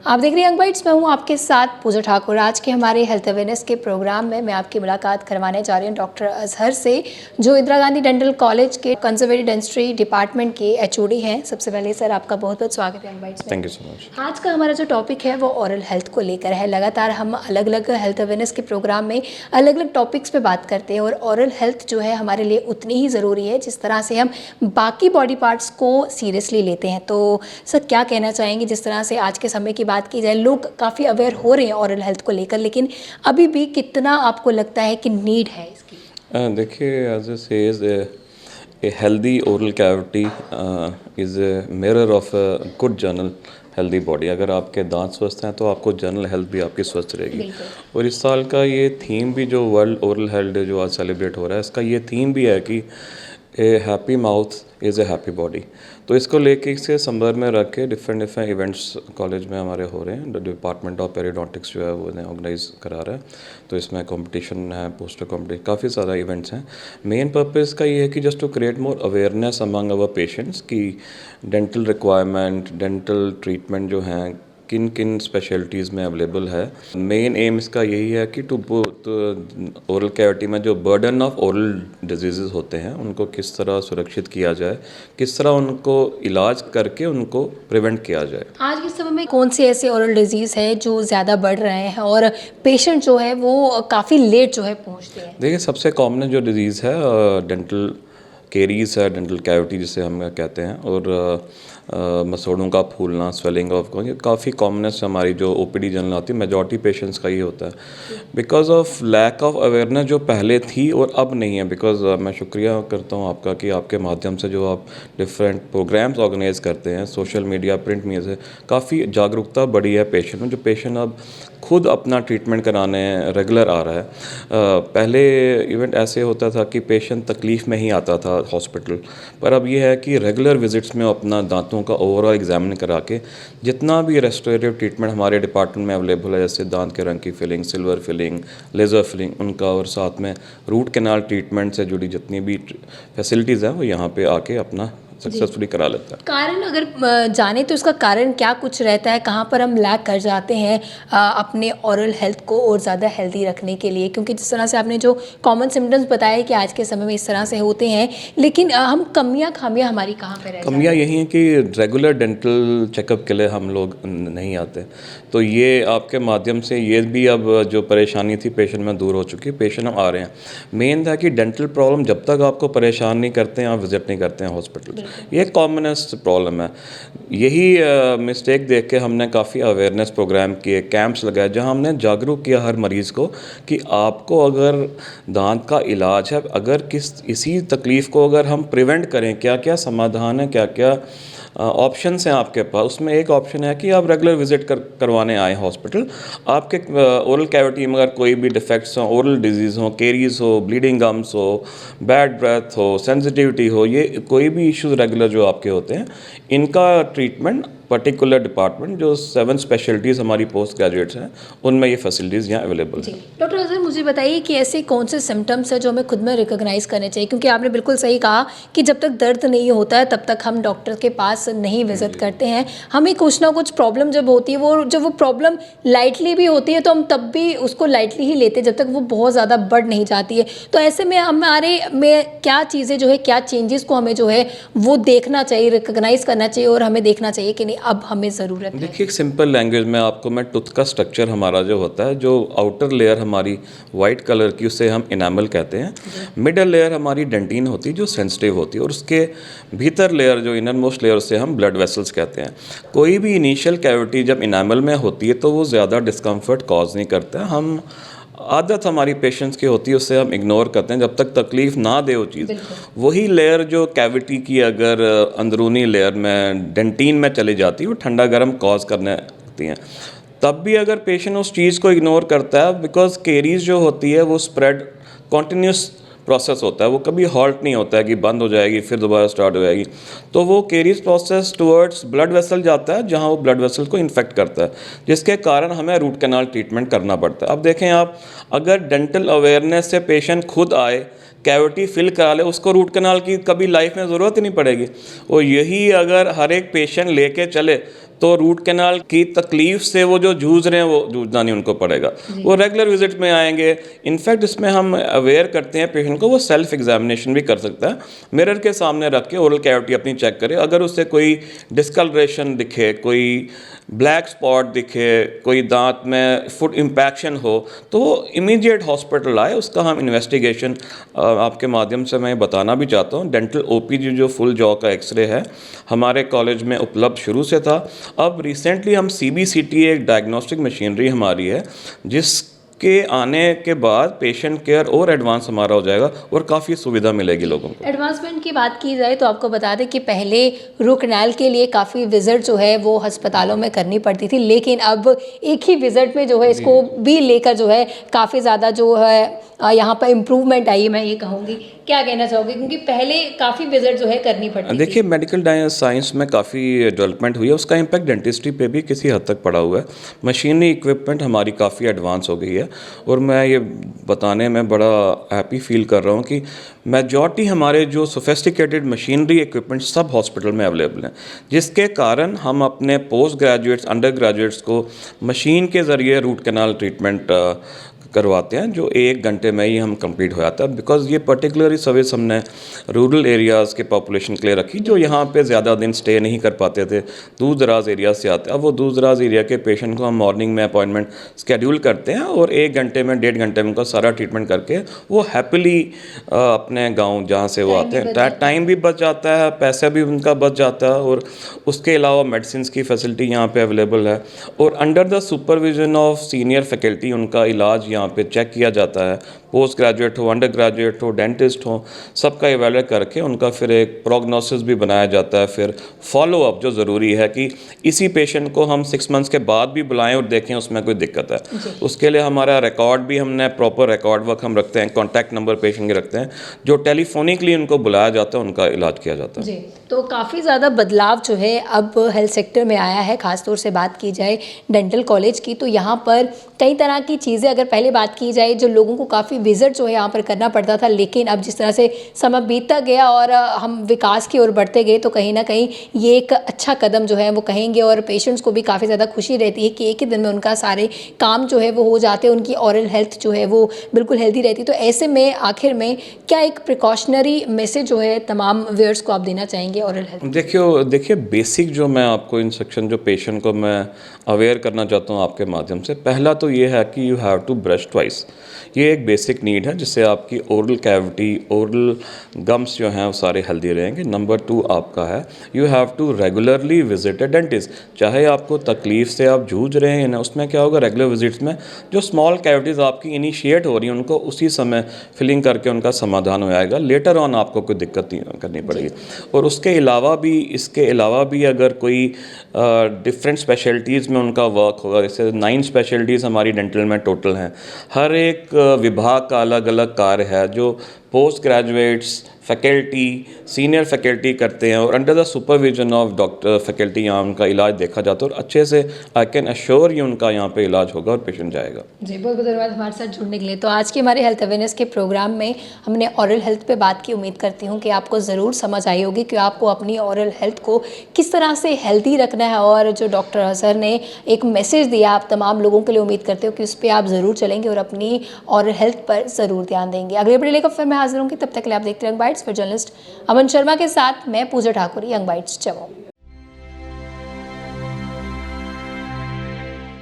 आप देख रहे हैं यंग बाइट्स। मैं हूं आपके साथ पूजा ठाकुर। आज के हमारे हेल्थ अवेयरनेस के प्रोग्राम में मैं आपकी मुलाकात करवाने जा रही हूं डॉक्टर अजहर से, जो इंदिरा गांधी डेंटल कॉलेज के कंजर्वेटिव डेंटिस्ट्री डिपार्टमेंट के एचओडी हैं। सबसे पहले सर आपका बहुत बहुत स्वागत है यंग बाइट्स में। Thank you so much. आज का हमारा जो टॉपिक है वो ओरल हेल्थ को लेकर है। लगातार हम अलग अलग हेल्थ अवेयरनेस के प्रोग्राम में अलग अलग टॉपिक्स पे बात करते हैं, और ओरल हेल्थ जो है हमारे लिए उतनी ही ज़रूरी है जिस तरह से हम बाकी बॉडी पार्ट्स को सीरियसली लेते हैं। तो सर क्या कहना चाहेंगे, जिस तरह से आज के समय की बात की जाए, लोग काफ़ी अवेयर हो रहे हैं ओरल हेल्थ को लेकर, लेकिन अभी भी कितना आपको लगता है कि नीड है इसकी? देखिए, as a says a healthy oral cavity is a mirror of a good general healthy body. अगर आपके दांत स्वस्थ हैं तो आपको जनरल हेल्थ भी आपकी स्वस्थ रहेगी। और इस साल का ये थीम भी, जो वर्ल्ड ओरल हेल्थ डे जो आज सेलिब्रेट हो रहा है, इसका ये थीम भी है कि ए happy mouth is a happy body. तो इसको लेके, इसे संदर्भ में रख के डिफरेंट इवेंट्स कॉलेज में हमारे हो रहे हैं। डिपार्टमेंट ऑफ पेरियोडोंटिक्स जो है वो इन्हें ऑर्गेनाइज करा रहा है। तो इसमें कंपटीशन है, पोस्टर कंपटीशन, काफ़ी सारा इवेंट्स हैं। मेन पर्पज़ का ये है कि just to create more awareness among our patients कि डेंटल रिक्वायरमेंट, डेंटल ट्रीटमेंट जो हैं किन किन स्पेशलिटीज़ में अवेलेबल है। मेन एम इसका यही है कि ओरल कैविटी में जो बर्डन ऑफ ओरल डिजीज़ होते हैं उनको किस तरह सुरक्षित किया जाए, किस तरह उनको इलाज करके उनको प्रिवेंट किया जाए। आज के समय में कौन से ऐसे ओरल डिजीज़ है जो ज़्यादा बढ़ रहे हैं और पेशेंट जो है वो काफ़ी लेट जो है पहुँचते हैं? देखिए, सबसे कॉमन जो डिजीज़ है डेंटल केरीज है, डेंटल कैविटी जिसे हम कहते हैं, और मसोड़ों का फूलना, स्वेलिंग ऑफ, ये काफ़ी कॉमनेस हमारी जो ओपीडी जनरल आती है, मेजॉरिटी पेशेंट्स का ये होता है। Because of lack of awareness जो पहले थी और अब नहीं है। बिकॉज मैं शुक्रिया करता हूँ आपका कि आपके माध्यम से जो आप डिफरेंट प्रोग्राम्स ऑर्गेनाइज करते हैं, सोशल मीडिया, प्रिंट मीडिया से काफ़ी जागरूकता बढ़ी है पेशेंट में। जो पेशेंट अब खुद अपना ट्रीटमेंट कराने रेगुलर आ रहा है। पहले इवेंट ऐसे होता था कि पेशेंट तकलीफ़ में ही आता था हॉस्पिटल, पर अब ये है कि रेगुलर विजिट्स में अपना दांतों का ओवरऑल एग्जामिन करा के जितना भी रेस्टोरेटिव ट्रीटमेंट हमारे डिपार्टमेंट में अवेलेबल है, जैसे दांत के रंग की filling, silver filling, laser filling, उनका, और साथ में रूट कैनाल ट्रीटमेंट से जुड़ी जितनी भी फैसिलिटीज़ हैं वो यहाँ पे आके अपना सक्सेसफुली करा लेता है। कारण अगर जाने तो इसका कारण क्या कुछ रहता है, कहाँ पर हम लैक कर जाते हैं अपने ओरल हेल्थ को और ज़्यादा हेल्दी रखने के लिए? क्योंकि जिस तरह से आपने जो कॉमन सिम्टम्स बताए कि आज के समय में इस तरह से होते हैं, लेकिन हम खामियां हमारी कहाँ पर? कमियाँ यही हैं कि रेगुलर डेंटल चेकअप के लिए हम लोग नहीं आते। तो ये आपके माध्यम से ये भी अब जो परेशानी थी पेशेंट में दूर हो चुकी है, पेशेंट हम आ रहे हैं। मेन था कि डेंटल प्रॉब्लम जब तक आपको परेशान नहीं करते हैं, आप विजिट नहीं करते हैं हॉस्पिटल, ये कॉमनेस्ट प्रॉब्लम है। यही मिस्टेक देख के हमने काफ़ी अवेयरनेस प्रोग्राम किए, कैंप्स लगाए, जहां हमने जागरूक किया हर मरीज़ को कि आपको अगर दांत का इलाज है, अगर इसी तकलीफ़ को अगर हम प्रिवेंट करें, क्या क्या समाधान है, क्या क्या ऑप्शंस हैं आपके पास। उसमें एक ऑप्शन है कि आप रेगुलर विजिट करवाने आए हॉस्पिटल। आपके ओरल कैविटी में अगर कोई भी डिफेक्ट्स हो, ओरल डिजीज़ हो, केरीज हो, ब्लीडिंग गम्स हो, बैड ब्रेथ हो, सेंसिटिविटी हो, ये कोई भी इश्यूज रेगुलर जो आपके होते हैं, इनका ट्रीटमेंट पर्टिकुलर डिपार्टमेंट जो 7 स्पेशलिटीज़ हमारी पोस्ट ग्रेजुएट्स हैं, उनमें ये फैसिलिटीज़ यहाँ अवेलेबल हैं। डॉक्टर अजहर, मुझे बताइए कि ऐसे कौन से सिम्टम्स हैं जो हमें खुद में रिकॉग्नाइज करने चाहिए? क्योंकि आपने बिल्कुल सही कहा कि जब तक दर्द नहीं होता है तब तक हम डॉक्टर के पास नहीं विजिट करते हैं। हमें कुछ ना कुछ प्रॉब्लम जब होती है, वो जब वो प्रॉब्लम लाइटली भी होती है तो हम तब भी उसको लाइटली ही लेते हैं, जब तक वो बहुत ज़्यादा बढ़ नहीं जाती है। तो ऐसे में हमारे में क्या चीज़ें जो है, क्या चेंजेस को हमें जो है वो देखना चाहिए, रिकॉग्नाइज करना चाहिए, और हमें देखना चाहिए कि अब हमें ज़रूरत है? देखिए, एक सिंपल लैंग्वेज में आपको मैं टूथ का स्ट्रक्चर हमारा जो होता है, जो आउटर लेयर हमारी वाइट कलर की, उसे हम इनामल कहते हैं। मिडल लेयर हमारी डेंटिन होती है जो सेंसिटिव होती है, और उसके भीतर लेयर जो इनर मोस्ट लेयर, उसे हम ब्लड वेसल्स कहते हैं। कोई भी इनिशियल कैविटी जब इनामल में होती है तो वो ज़्यादा डिस्कम्फर्ट कॉज नहीं करता है। हम आदत हमारी पेशेंट्स की होती है, उससे हम इग्नोर करते हैं जब तक तकलीफ़ ना दे वो चीज़। वही लेयर जो कैविटी की अगर अंदरूनी लेयर में डेंटिन में चली जाती है, वो ठंडा गर्म कॉज करने लगती हैं। तब भी अगर पेशेंट उस चीज़ को इग्नोर करता है, बिकॉज केरीज जो होती है वो स्प्रेड कॉन्टीन्यूस प्रोसेस होता है, वो कभी हॉल्ट नहीं होता है कि बंद हो जाएगी फिर दोबारा स्टार्ट हो जाएगी। तो वो caries process towards blood vessel जाता है, जहाँ वो ब्लड वेसल को इन्फेक्ट करता है, जिसके कारण हमें रूट कैनाल ट्रीटमेंट करना पड़ता है। अब देखें आप, अगर डेंटल अवेयरनेस से पेशेंट खुद आए, कैविटी फिल करा ले, उसको रूट कैनाल की कभी लाइफ में ज़रूरत ही नहीं पड़ेगी। और यही अगर हर एक पेशेंट लेके चले, तो रूट कैनाल की तकलीफ से वो जो जूझ रहे हैं वो जूझना नहीं उनको पड़ेगा, वो रेगुलर विजिट में आएंगे। इनफैक्ट इसमें हम अवेयर करते हैं पेशेंट को, वो सेल्फ एग्जामिनेशन भी कर सकता है, मिरर के सामने रख के ओरल कैविटी अपनी चेक करे। अगर उससे कोई डिस्कलरेशन दिखे, कोई ब्लैक स्पॉट दिखे, कोई दांत में फुट इम्पैक्शन हो, तो वो इमीडिएट हॉस्पिटल आए। उसका हम इन्वेस्टिगेशन आपके माध्यम से मैं बताना भी चाहता हूँ। डेंटल ओपीजी जो फुल जॉ का एक्सरे है हमारे कॉलेज में उपलब्ध शुरू से था। अब रिसेंटली हम CBCT एक डायग्नोस्टिक मशीनरी हमारी है जिसके आने के बाद पेशेंट केयर और एडवांस हमारा हो जाएगा और काफ़ी सुविधा मिलेगी लोगों को। एडवांसमेंट की बात की जाए तो आपको बता दें कि पहले रूट कैनाल के लिए काफ़ी विजिट जो है वो अस्पतालों में करनी पड़ती थी, लेकिन अब एक ही विजिट में जो है इसको भी लेकर जो है काफ़ी ज़्यादा जो है यहाँ पर इम्प्रूवमेंट आई, मैं ये कहूँगी। क्या कहना चाहोगे, क्योंकि पहले काफ़ी विजिट जो है करनी पड़ती थी? देखिए, मेडिकल साइंस में काफ़ी डेवलपमेंट हुई है, उसका इम्पैक्ट डेंटिस्ट्री पे भी किसी हद तक पड़ा हुआ है। मशीनरी इक्विपमेंट हमारी काफ़ी एडवांस हो गई है और मैं ये बताने में बड़ा हैप्पी फील कर रहा हूँ कि मेजॉरिटी हमारे जो सोफिस्टिकेटेड मशीनरी इक्विपमेंट सब हॉस्पिटल में अवेलेबल हैं, जिसके कारण हम अपने पोस्ट ग्रेजुएट्स, अंडर ग्रेजुएट्स को मशीन के ज़रिए रूट कैनाल ट्रीटमेंट करवाते हैं, जो 1 घंटे में ही हम कंप्लीट हो जाता है। बिकॉज ये पर्टिकुलरली सर्विस हमने रूरल एरियाज़ के पॉपुलेशन के लिए रखी, जो यहाँ पे ज़्यादा दिन स्टे नहीं कर पाते थे, दूर दराज एरिया से आते हैं। अब वो दूर दराज एरिया के पेशेंट को हम मॉर्निंग में अपॉइंटमेंट स्केड्यूल करते हैं और 1 घंटे में, 1.5 घंटे में उनका सारा ट्रीटमेंट करके वो हैप्पीली अपने गाँव जहाँ से वो आते हैं, टाइम भी बच जाता है, पैसा भी उनका बच जाता है और उसके अलावा मेडिसिन की फैसिलिटी यहाँ पे अवेलेबल है। और under the supervision of senior faculty उनका इलाज यहाँ पे चेक किया जाता है। पोस्ट ग्रेजुएट हो, अंडर ग्रेजुएट हो, डेंटिस्ट हो, सबका इवैल्यूएट करके उनका फिर एक प्रोग्नोसिस भी बनाया जाता है। फिर फॉलो अप जो ज़रूरी है कि इसी पेशेंट को हम 6 मंथ्स के बाद भी बुलाएं और देखें उसमें कोई दिक्कत है। उसके लिए हमारा रिकॉर्ड भी, हमने प्रॉपर रिकॉर्ड वर्क हम रखते हैं, कॉन्टैक्ट नंबर पेशेंट के रखते हैं, जो टेलीफोनिकली उनको बुलाया जाता है, उनका इलाज किया जाता है। जी, तो काफ़ी ज़्यादा बदलाव जो है अब हेल्थ सेक्टर में आया है। ख़ासतौर से बात की जाए डेंटल कॉलेज की, तो यहाँ पर कई तरह की चीज़ें, अगर पहले बात की जाए जो लोगों को काफ़ी विजिट जो है यहाँ पर करना पड़ता था, लेकिन अब जिस तरह से समय बीतता गया और हम विकास की ओर बढ़ते गए, तो कहीं ना कहीं ये एक अच्छा कदम जो है वो कहेंगे। और पेशेंट्स को भी काफ़ी ज़्यादा खुशी रहती है कि एक ही दिन में उनका सारे काम जो है वो हो जाते हैं, उनकी ऑरल हेल्थ जो है वो बिल्कुल हेल्दी रहती है। तो ऐसे में आखिर में क्या एक प्रिकॉशनरी मैसेज जो है तमाम व्यूअर्स को आप देना चाहेंगे ऑरल हेल्थ? देखिए बेसिक जो मैं आपको इंस्ट्रक्शन जो पेशेंट को मैं अवेयर करना चाहता हूँ आपके माध्यम से, पहला तो ये है कि you have to brush twice. ये एक बेसिक नीड है जिससे आपकी ओरल कैविटी, ओरल गम्स जो हैं वो सारे हेल्दी रहेंगे। नंबर 2 आपका है you have to regularly visit a dentist. चाहे आपको तकलीफ से आप जूझ रहे हैं ना, उसमें क्या होगा, रेगुलर विजिट्स में जो स्मॉल कैविटीज़ आपकी इनिशिएट हो रही हैं उनको उसी समय फिलिंग करके उनका समाधान हो जाएगा। लेटर ऑन आपको कोई दिक्कत नहीं करनी पड़ेगी। और इसके अलावा भी अगर कोई डिफरेंट स्पेशलिटीज़ में उनका वर्क होगा, जैसे 9 स्पेशलिटीज़ हमारी डेंटल में टोटल हैं, हर एक विभाग का अलग अलग कार्य है जो post graduates, faculty, senior faculty करते हैं और under the supervision of doctor faculty यहाँ उनका इलाज देखा जाता है और अच्छे से आई कैन अश्योर यू उनका यहाँ पे इलाज होगा और पेशेंट जाएगा। जी, बहुत बहुत धन्यवाद हमारे साथ जुड़ने के लिए। तो आज के हमारे हेल्थ अवेयरनेस के प्रोग्राम में हमने ऑरल हेल्थ पे बात की। उम्मीद करती हूँ कि आपको ज़रूर समझ आई होगी कि आपको अपनी ऑरल हेल्थ को किस तरह से हेल्दी रखना है, और जो डॉक्टर सर ने एक मैसेज दिया आप तमाम लोगों के लिए, उम्मीद करते हो कि उस पर आप ज़रूर चलेंगे और अपनी ऑरल हेल्थ पर ज़रूर ध्यान देंगे। अगले वीडियो लेकर फिर मैं हाजिर होंगी, तब तक के लिए आप देखते रहिए यंग बाइट्स। फिर जर्नलिस्ट अमन शर्मा के साथ मैं पूजा ठाकुर, यंग बाइट्स, जवाब।